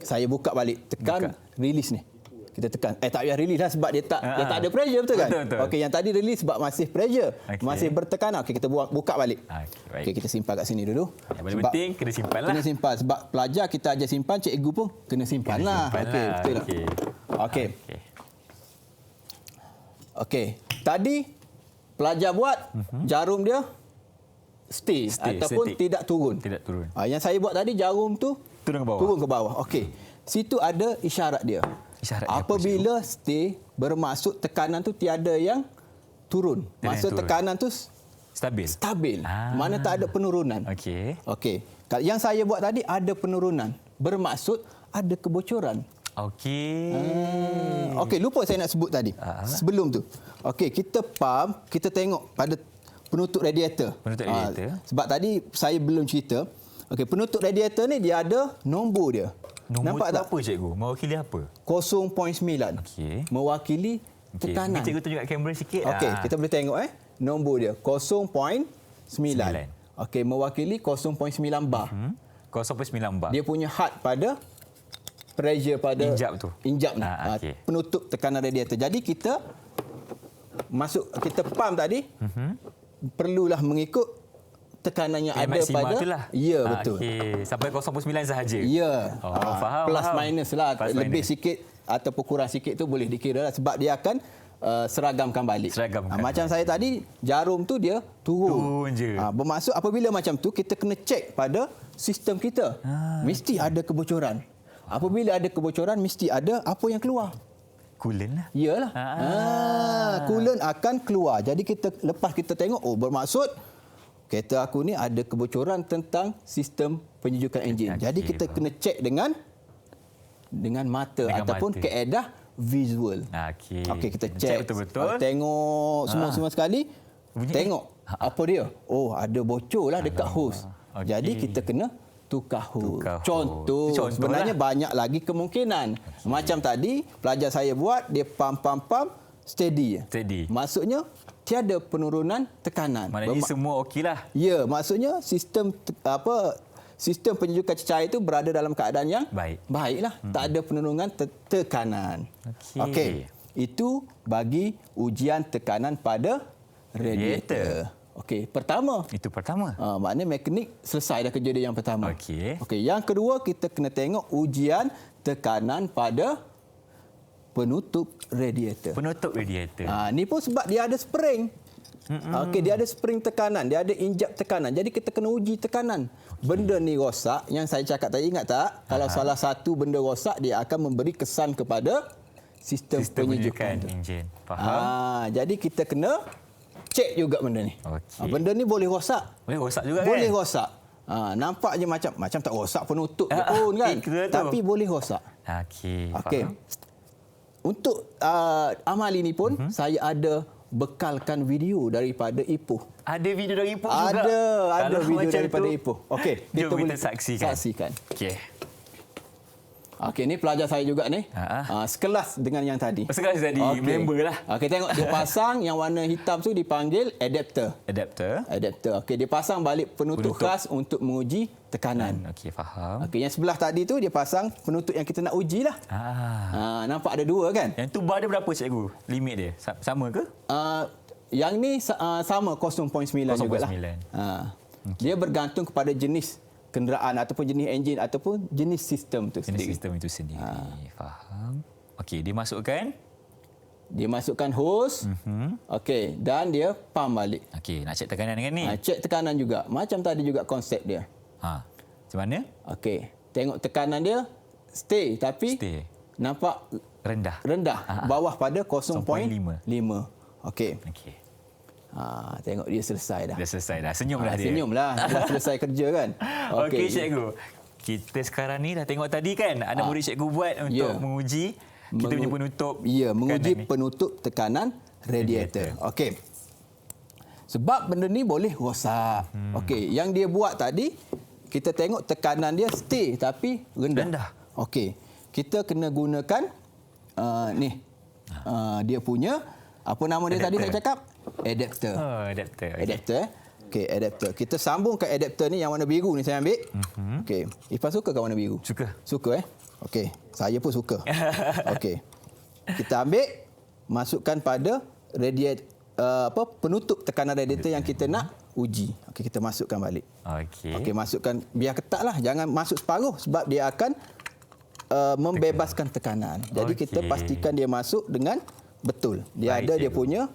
Saya buka balik. Tekan release ni. Kita tekan. Tak payah release lah sebab dia tak ada pressure, betul kan? Betul. Okey, yang tadi release sebab masih pressure. Masih bertekanan. Okey, kita buka balik. Baik. Okey, kita simpan kat sini dulu. Yang paling penting kena simpan lah. Kena simpan. Sebab pelajar kita ajar simpan, cikgu pun kena simpan lah. Okey, betul lah. Okey. Okey. Tadi pelajar buat jarum dia stay ataupun static. tidak turun. Tidak turun. Yang saya buat tadi jarum tu Turun ke bawah. Turun ke bawah. Okey. Situ ada isyarat dia. Isyarat dia apabila stay bermaksud tekanan tu tiada yang turun. Maksud tekanan tu stabil. Mana tak ada penurunan. Okey. Okey. Yang saya buat tadi ada penurunan. Bermaksud ada kebocoran. Okey. Okey, lupa saya nak sebut tadi. Sebelum tu. Okey, kita pump, kita tengok pada penutup radiator. Sebab tadi saya belum cerita. Okey, penutup radiator ni dia ada nombor dia. Nombor nampak tu tak? apa, cikgu? Mewakili apa? 0.9. Okey. Mewakili tekanan. Cikgu tunjuk kat kamera sikit. Okey, kita boleh tengok nombor dia 0.9. Okey, mewakili 0.9 bar. 0.9 bar. Dia punya had pada pressure pada injap ni. Okay. Penutup tekanan radiator. Jadi kita pump tadi perlulah mengikut tekanan yang ada pada itulah. Ya, betul. Okey, sampai 0.9 sahaja. Ya. Faham. Plus minus lah. Plus lebih minus. sikit ataupun kurang sikit tu boleh dikira lah sebab dia akan seragamkan balik. Macam saya tadi jarum tu dia turun je. Bermaksud apabila macam tu kita kena cek pada sistem kita. Mesti ada kebocoran. Apabila ada kebocoran mesti ada apa yang keluar. Coolant lah. Iyalah. Coolant akan keluar. Jadi lepas kita tengok bermaksud kereta aku ni ada kebocoran tentang sistem penyejukan enjin. Jadi kita kena cek dengan mata ataupun kaedah visual. Okey, kita cek betul-betul. Tengok semua sekali. Tengok apa dia? Ada bocor lah dekat hose. Jadi kita kena tukar hose. Contoh sebenarnya banyak lagi kemungkinan. Macam tadi pelajar saya buat dia pump steady. Maksudnya tiada penurunan tekanan. Maknanya semua okeylah. Ya, maksudnya sistem penyejukan cecair itu berada dalam keadaan yang baiklah. Tak ada penurunan tekanan. Okey. Itu bagi ujian tekanan pada radiator. Okey, pertama. Itu pertama. Maknanya mekanik selesai dah kerja dia yang pertama. Okey, yang kedua kita kena tengok ujian tekanan pada penutup radiator. Ni pun sebab dia ada spring. Okey, dia ada spring tekanan, dia ada injap tekanan. Jadi kita kena uji tekanan. Benda ni rosak, yang saya cakap tadi ingat tak? Kalau salah satu benda rosak dia akan memberi kesan kepada sistem penyejukan enjin. Faham? Jadi kita kena cek juga benda ni. Benda ni boleh rosak. Boleh rosak juga boleh rosak. Nampak je macam tak rosak penutup je pun kan. Tapi boleh rosak. Okey. Untuk amal ini pun saya ada bekalkan video daripada Ipoh. Ada video dari Ipoh juga? Ada video daripada Ipoh. Okey, kita boleh saksikan. Okey, ni pelajar saya juga ni. Sekelas dengan yang tadi. Sekelas tadi, member lah. Okey, tengok dia pasang yang warna hitam tu dipanggil adapter. Okey, dia pasang balik penutup khas untuk menguji tekanan. Okey, faham. Okey, yang sebelah tadi tu dia pasang penutup yang kita nak uji lah. Nampak ada dua kan? Yang tu bar dia berapa, cikgu? Limit dia sama ke? Yang ni sama 0.9 jugalah. Dia bergantung kepada jenis kenderaan ataupun jenis enjin ataupun jenis sistem tu sendiri. Sistem itu sendiri. Faham. Okey, dimasukkan hose. Okey, dan dia pump balik. Okey, nak cek tekanan dengan ni. Cek tekanan juga. Macam tadi juga konsep dia. Macam mana? Okey, tengok tekanan dia stay tapi nampak rendah. Bawah pada 0.5. Okey. Tengok dia selesai dah. Senyum dah dia. Senyumlah. Dah selesai kerja kan. Okey, cikgu. Kita sekarang ni dah tengok tadi kan ada murid cikgu buat untuk menguji kita punya penutup. Ya, menguji tekanan ni. penutup tekanan radiator. Okey. Sebab benda ni boleh rosak. Okey, yang dia buat tadi, kita tengok tekanan dia stay tapi rendah. Okey. Kita kena gunakan dia punya apa nama dia tadi saya cakap? Adapter. Oh, adapter. Okey. Adapter. Okey, adapter. Kita sambungkan adapter ni yang warna biru ni saya ambil. Okey. Ifan suka ke warna biru? Suka. Suka Okey. Saya pun suka. Okey. Kita ambil, masukkan pada penutup tekanan radiator yang kita nak uji. Okey, kita masukkan balik. Okey, masukkan biar ketatlah, jangan masuk separuh sebab dia akan membebaskan tekanan. Jadi kita pastikan dia masuk dengan betul. Dia ada dia punya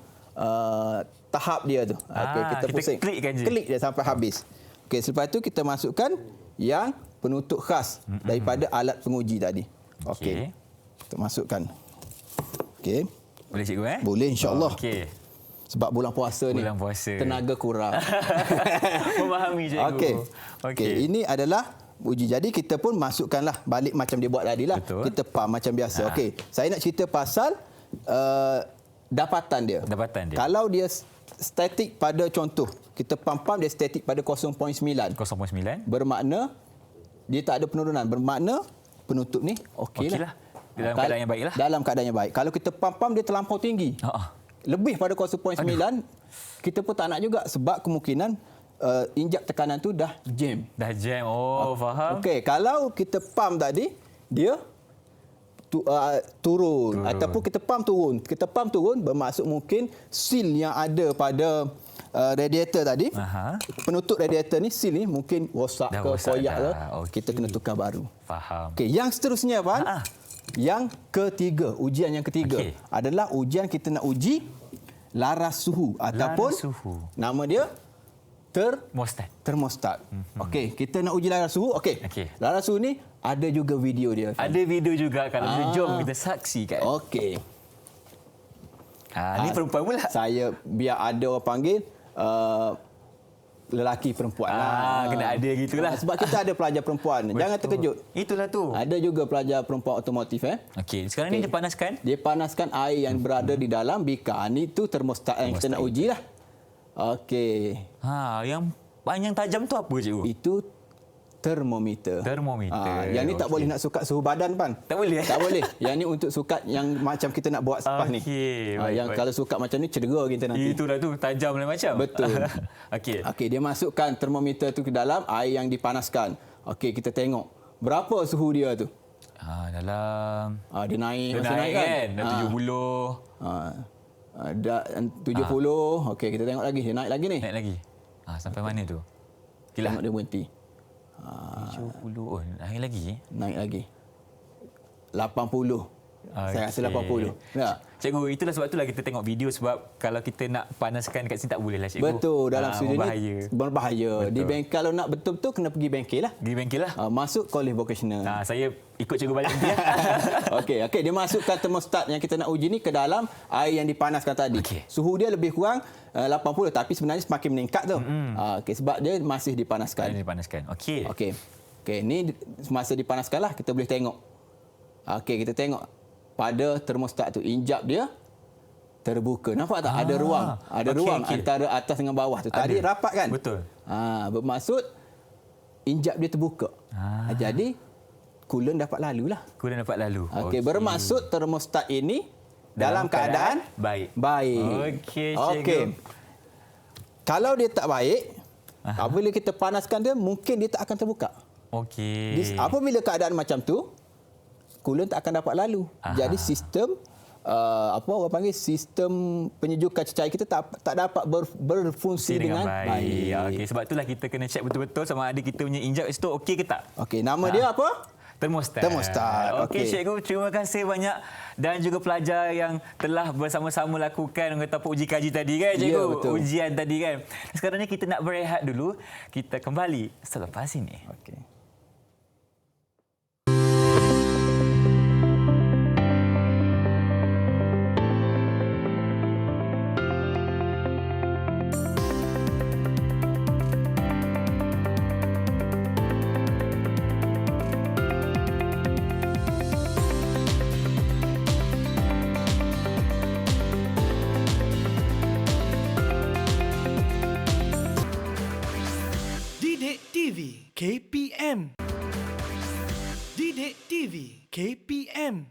tahap dia tu. Okey, kita pusing. Klik dia sampai habis. Okey, selepas tu kita masukkan yang penutup khas daripada alat penguji tadi. Okey. Kita masukkan. Okey. Boleh cikgu Boleh insya-Allah. Okey. Sebab bulan puasa ni tenaga kurang. Memahami cikgu. Okey, ini adalah uji. Jadi kita pun masukkanlah balik macam dia buat tadi lah. Kita pump macam biasa. Okey, saya nak cerita pasal dapatan dia. Kalau dia statik pada contoh, kita pump dia statik pada 0.9. Bermakna dia tak ada penurunan. Bermakna penutup ni okeylah. Dalam keadaan yang baiklah. Dalam keadaan yang baik. Kalau kita pump dia terlampau tinggi. Lebih pada 0.9, kita pun tak nak juga sebab kemungkinan injap tekanan tu dah jam. Faham. Okey, kalau kita pump tadi, dia turun ataupun kita pump turun. Kita pump turun bermaksud mungkin seal yang ada pada radiator tadi, penutup radiator ni, seal ni mungkin rosak ke, koyak ke, kita kena tukar baru. Faham. Okey, yang seterusnya yang ketiga, ujian yang ketiga adalah ujian kita nak uji laras suhu ataupun nama dia termostat. Okey, kita nak uji laras suhu. Okey. Laras suhu ni ada juga video dia. Ada video juga, kalau jom kita saksikan. Okey. Ni perempuan pula. Saya biar ada orang panggil lelaki perempuan kena ada gitulah. Sebab kita ada pelajar perempuan. Jangan terkejut. Itulah tu. Ada juga pelajar perempuan otomotif Okey, sekarang ni dia panaskan. Dia panaskan air yang berada di dalam bikar. Ni tu termostat yang kita nak uji lah. Okey. Yang tajam tu apa cikgu? Itu termometer. Yang ni tak boleh nak sukat suhu badan pan. Tak boleh. Tak boleh. Yang ni untuk sukat yang macam kita nak buat spas ni. Yang kalau sukat macam ni cedera kita nanti. Itulah tu, tajam lain macam. Betul. Okey, dia masukkan termometer tu ke dalam air yang dipanaskan. Okey, kita tengok berapa suhu dia tu. Dalam dia naik. Dia naik kan? Dah 70. Dah 70. Okey, kita tengok lagi. Dia naik lagi ni. Naik lagi. Sampai mana tu? Tengok dia berhenti. 70. Naik lagi? Naik lagi. 80. Saya rasa 80. Ya. Cikgu, itulah sebab itulah kita tengok video, sebab kalau kita nak panaskan kat sini tak boleh lah cikgu. Betul, dalam studio ni berbahaya. Di bengkel kalau nak betul-betul kena pergi bengkel lah. Pergi bengkel lah. Masuk college vocational. Saya ikut cikgu balik nanti. Okey, dia masukkan termostat yang kita nak uji ni ke dalam air yang dipanaskan tadi. Suhu dia lebih kurang 80, tapi sebenarnya semakin meningkat tu. Sebab dia masih dipanaskan. Okey, ni semasa dipanaskan lah kita boleh tengok. Kita tengok pada termostat tu, injap dia terbuka. Nampak tak? Ada ruang. Ada ruang antara atas dengan bawah tu. Tadi rapat kan? Betul. Bermaksud injap dia terbuka. Jadi coolant dapat lalu lah. Okey, bermaksud termostat ini dalam keadaan baik. Okey. Kalau dia tak baik, apabila kita panaskan dia, mungkin dia tak akan terbuka. Apabila keadaan macam tu, coolant tak akan dapat lalu. Jadi sistem orang panggil sistem penyejukan cecair kita tak dapat berfungsi dengan baik. Sebab itulah kita kena check betul-betul sama ada kita punya injap itu okey ke tak. Nama dia apa? Termostat. Okey, cikgu, terima kasih banyak dan juga pelajar yang telah bersama-sama lakukan uji kaji tadi kan cikgu. Ujian tadi kan. Sekarang ni kita nak berehat dulu. Kita kembali selepas ini. Didik TV KPM.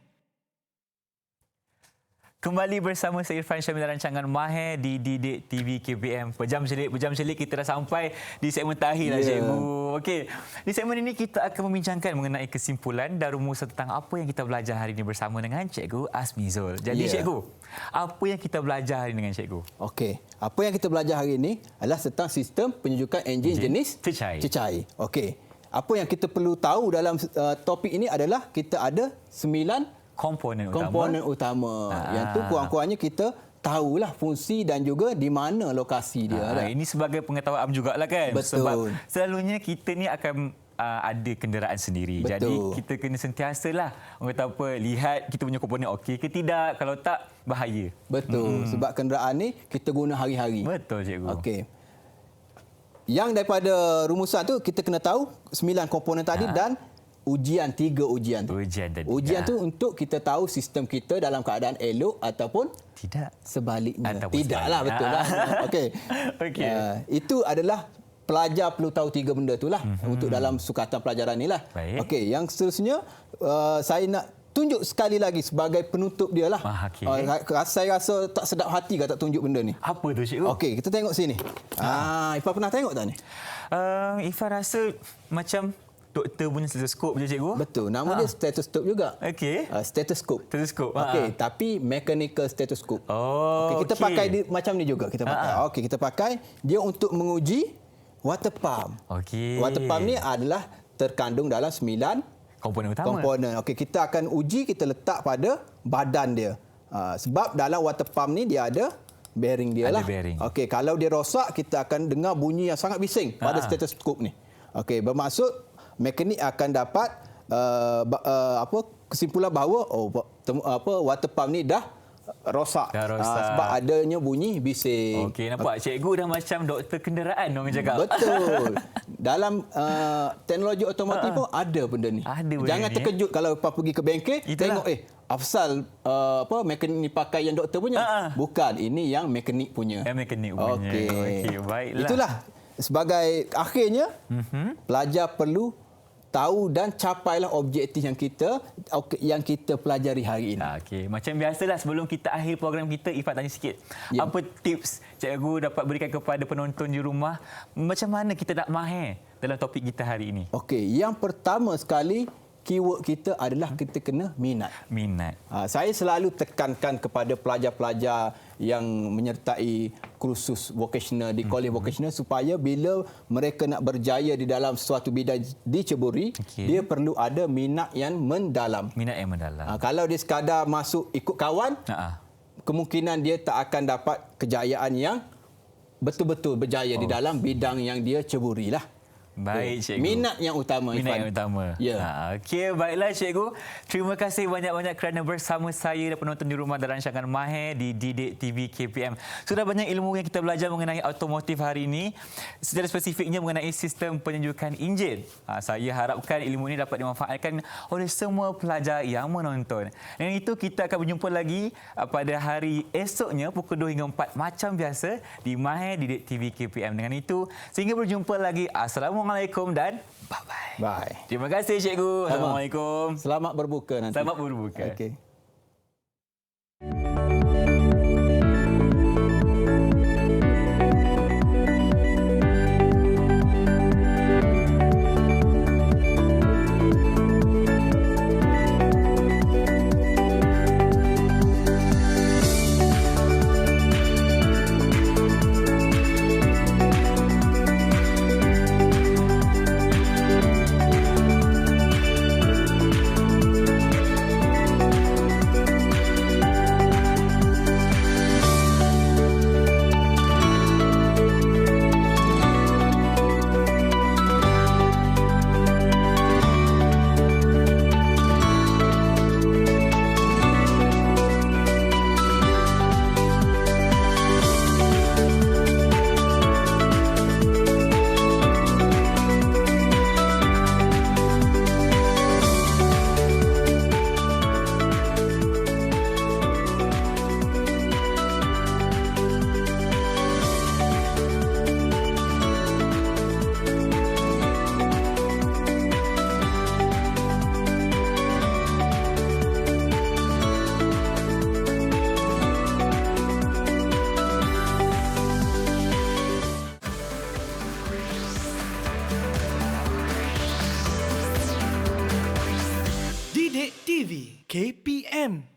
Kembali bersama saya Irfan Syamil dalam rancangan Mahir di Didik TV KPM. Pejam celik kita dah sampai di segmen terakhir dah, cikgu. Okey, di segmen ini kita akan membincangkan mengenai kesimpulan dan rumusan tentang apa yang kita belajar hari ini bersama dengan Cikgu Azmizul. Jadi cikgu, apa yang kita belajar hari ini dengan cikgu? Okey, apa yang kita belajar hari ini adalah tentang sistem penyejukan enjin jenis cecair. Okey, apa yang kita perlu tahu dalam topik ini adalah kita ada 9 komponen utama. Yang tu kurang-kurangnya kita tahulah fungsi dan juga di mana lokasi dia. Ini sebagai pengetahuan jugalah kan. Betul. Sebab selalunya kita ni akan ada kenderaan sendiri. Betul. Jadi kita kena sentiasalah orang kata apa, lihat kita punya komponen okey ke tidak. Kalau tak, bahaya. Betul. Sebab kenderaan ni kita guna hari-hari. Betul, cikgu. Okey. Yang daripada rumusan tu kita kena tahu 9 komponen tadi dan 3 ujian tu. Ujian tu untuk kita tahu sistem kita dalam keadaan elok ataupun tidak. Sebaliknya. Ataupun Tidaklah, betul lah. Okey. Itu adalah pelajar perlu tahu 3 benda tu lah untuk dalam sukatan pelajaran ni lah. Okey, yang seterusnya saya nak tunjuk sekali lagi sebagai penutup dia lah. Saya rasa tak sedap hati kalau tak tunjuk benda ni. Apa tu, cikgu? Okey, kita tengok sini. Ifah pernah tengok tak ni? Ifah rasa macam doktor punya stetoskop je, cikgu. Betul. Nama dia stetoskop juga. Okey. Stetoskop. Okey, tapi mechanical stetoskop. Oh, kita pakai macam ni juga kita pakai. Okey, kita pakai dia untuk menguji water pump. Okey. Water pump ni adalah terkandung dalam 9 komponen. Okey, kita akan uji, kita letak pada badan dia. Sebab dalam water pump ni dia ada bearing dia lah. Okey, kalau dia rosak kita akan dengar bunyi yang sangat bising pada stetoskop ni. Okey, bermaksud mekanik akan dapat kesimpulan bahawa water pump ni dah rosak. Sebab adanya bunyi bising. Okey, nampak cikgu dah macam doktor kenderaan orang cakap. Betul. Dalam teknologi otomotif pun ada benda ni. Jangan terkejut kalau pergi ke bengkel tengok asal mekanik ni pakai yang doktor punya. Bukan, ini yang mekanik punya. Okey, baiklah. Itulah sebagai akhirnya pelajar perlu tahu dan capailah objektif yang kita pelajari hari ini. Okey, macam biasalah sebelum kita akhir program kita, Ifat tanya sikit. Apa tips cikgu dapat berikan kepada penonton di rumah macam mana kita nak mahir dalam topik kita hari ini? Okey, yang pertama sekali keyword kita adalah kita kena minat. Saya selalu tekankan kepada pelajar-pelajar yang menyertai kursus vocational di kolej vocational supaya bila mereka nak berjaya di dalam suatu bidang diceburi, dia perlu ada minat yang mendalam. Kalau dia sekadar masuk ikut kawan, kemungkinan dia tak akan dapat kejayaan yang betul-betul berjaya di dalam bidang yang dia ceburilah. Baik, cikgu. Minat yang utama. Okey, baiklah cikgu. Terima kasih banyak-banyak kerana bersama saya dan penonton di rumah dalam rancangan Mahir di Didik TV KPM. Sudah banyak ilmu yang kita belajar mengenai automotif hari ini. Secara spesifiknya mengenai sistem penyejukan enjin. Saya harapkan ilmu ini dapat dimanfaatkan oleh semua pelajar yang menonton. Dengan itu, kita akan berjumpa lagi pada hari esoknya pukul 2 hingga 4 macam biasa di Mahir Didik TV KPM. Dengan itu, sehingga berjumpa lagi. Assalamualaikum dan bye-bye. Terima kasih, cikgu. Assalamualaikum. Selamat berbuka nanti. Selamat berbuka. Okey. Didik TV KPM